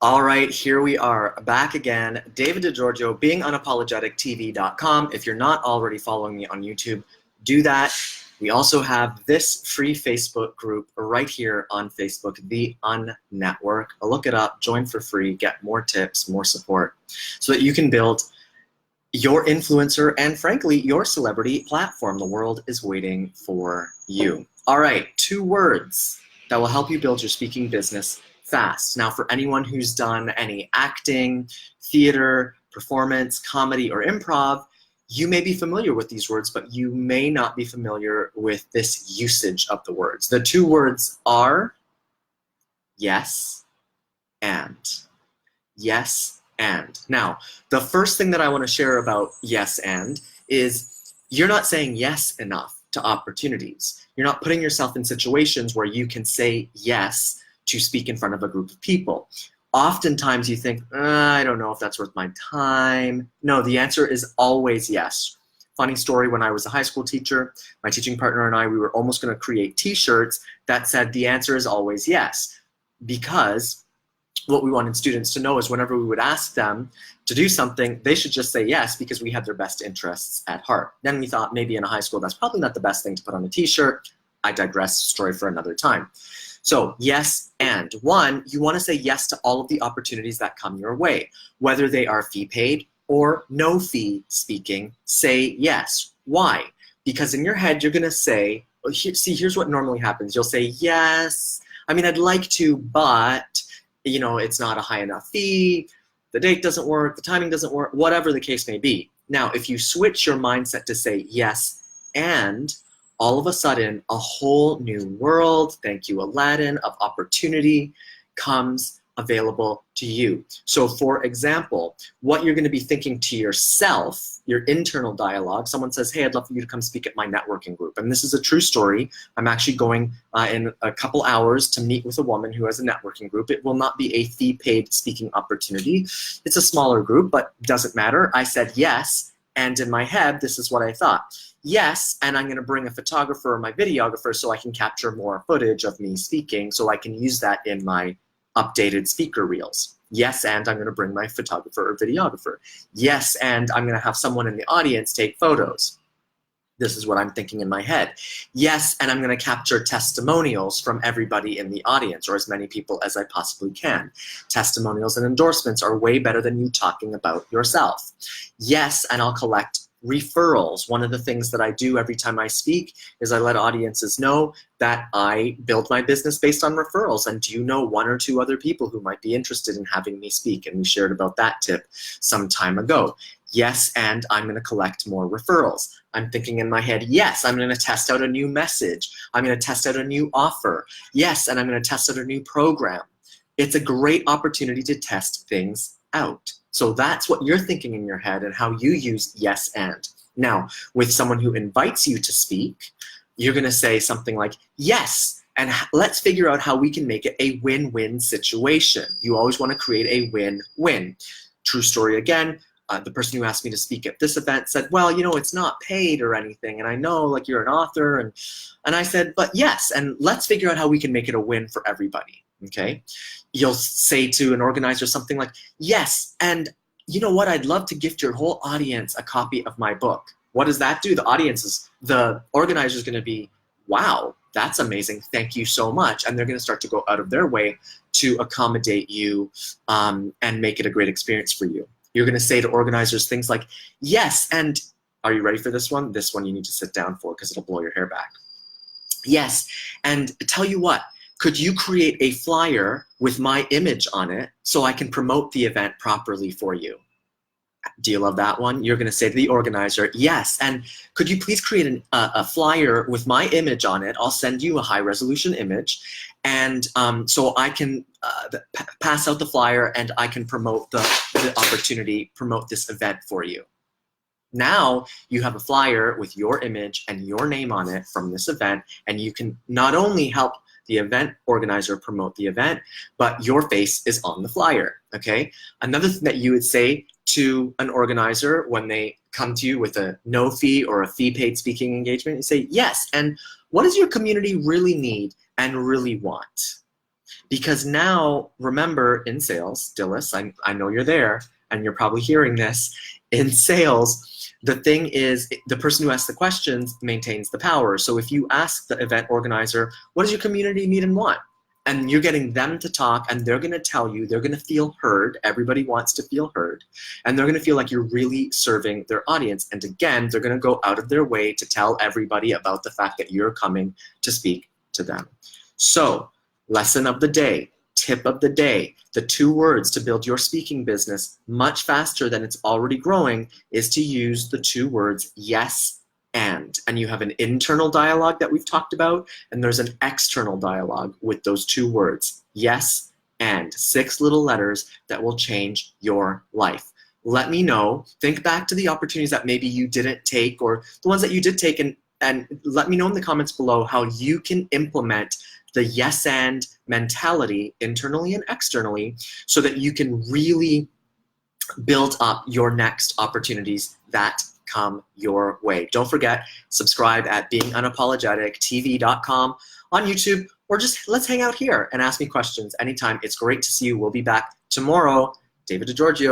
All right, here we are back again. David Giorgio, being unapologetictv.com. If you're not already following me on YouTube, do that. We also have this free Facebook group right here on Facebook, the Unnetwork. Look it up, join for free, get more tips, more support, so that you can build your influencer and, frankly, your celebrity platform. The world is waiting for you. All right, 2 words that will help you build your speaking business fast. Now, for anyone who's done any acting, theater, performance, comedy, or improv, you may be familiar with these words, but you may not be familiar with this usage of the words. The 2 words are yes and. Yes and. Now, the first thing that I want to share about yes and is you're not saying yes enough to opportunities. You're not putting yourself in situations where you can say yes to speak in front of a group of people. Oftentimes you think, I don't know if that's worth my time. No, the answer is always yes. Funny story, when I was a high school teacher, my teaching partner and I, we were almost going to create t-shirts that said the answer is always yes. Because what we wanted students to know is whenever we would ask them to do something, they should just say yes because we had their best interests at heart. Then we thought maybe in a high school that's probably not the best thing to put on a t-shirt. I digress, story for another time. So yes and. 1, you want to say yes to all of the opportunities that come your way. Whether they are fee paid or no fee speaking, say yes. Why? Because in your head you're going to say, here's what normally happens. You'll say, yes, I mean, I'd like to, but you know, it's not a high enough fee, the date doesn't work, the timing doesn't work, whatever the case may be. Now, if you switch your mindset to say yes and, all of a sudden, a whole new world, thank you Aladdin, of opportunity comes available to you. So for example, what you're going to be thinking to yourself, your internal dialogue, someone says, hey, I'd love for you to come speak at my networking group. And this is a true story. I'm actually going in a couple hours to meet with a woman who has a networking group. It will not be a fee-paid speaking opportunity. It's a smaller group, but doesn't matter. I said yes, and in my head, this is what I thought. Yes, and I'm going to bring a photographer or my videographer so I can capture more footage of me speaking so I can use that in my updated speaker reels. Yes, and I'm going to bring my photographer or videographer. Yes, and I'm going to have someone in the audience take photos. This is what I'm thinking in my head. Yes, and I'm going to capture testimonials from everybody in the audience, or as many people as I possibly can. Testimonials and endorsements are way better than you talking about yourself. Yes, and I'll collect referrals. One of the things that I do every time I speak is I let audiences know that I build my business based on referrals. And do you know 1 or 2 other people who might be interested in having me speak? And we shared about that tip some time ago. Yes, and I'm going to collect more referrals. I'm thinking in my head, yes, I'm going to test out a new message. I'm going to test out a new offer. Yes, and I'm going to test out a new program. It's a great opportunity to test things out. So that's what you're thinking in your head and how you use yes and. Now, with someone who invites you to speak, you're going to say something like, yes, and let's figure out how we can make it a win-win situation. You always want to create a win-win. True story again. The person who asked me to speak at this event said, well, you know, it's not paid or anything, and I know like you're an author, and I said, but yes, and let's figure out how we can make it a win for everybody, okay? You'll say to an organizer something like, yes, and you know what, I'd love to gift your whole audience a copy of my book. What does that do? The organizer is going to be, wow, that's amazing, thank you so much, and they're going to start to go out of their way to accommodate you and make it a great experience for you. You're going to say to organizers things like, yes, and are you ready for this one? This one you need to sit down for because it'll blow your hair back. Yes, and tell you what, could you create a flyer with my image on it so I can promote the event properly for you? Do you love that one? You're going to say to the organizer, yes, and could you please create a flyer with my image on it? I'll send you a high-resolution image, and so I can pass out the flyer and I can promote the opportunity, promote this event for you. Now you have a flyer with your image and your name on it from this event, and you can not only help the event organizer promote the event, but your face is on the flyer, okay? Another thing that you would say to an organizer when they come to you with a no fee or a fee paid speaking engagement, you say, yes, and what does your community really need and really want? Because now, remember, in sales, Dillis, I know you're there, and you're probably hearing this, in sales, the thing is, the person who asks the questions maintains the power. So if you ask the event organizer, what does your community need and want? And you're getting them to talk, and they're gonna tell you, they're gonna feel heard. Everybody wants to feel heard. And they're gonna feel like you're really serving their audience. And again, they're gonna go out of their way to tell everybody about the fact that you're coming to speak to them. So, lesson of the day, tip of the day, the 2 words to build your speaking business much faster than it's already growing is to use the 2 words yes and you have an internal dialogue that we've talked about, and there's an external dialogue with those 2 words, yes and, 6 little letters that will change your life. Let me know, think back to the opportunities that maybe you didn't take or the ones that you did take, and let me know in the comments below how you can implement the yes and mentality internally and externally so that you can really build up your next opportunities that come your way. Don't forget, subscribe at beingunapologetictv.com on YouTube, or just let's hang out here and ask me questions anytime. It's great to see you. We'll be back tomorrow. David Giorgio.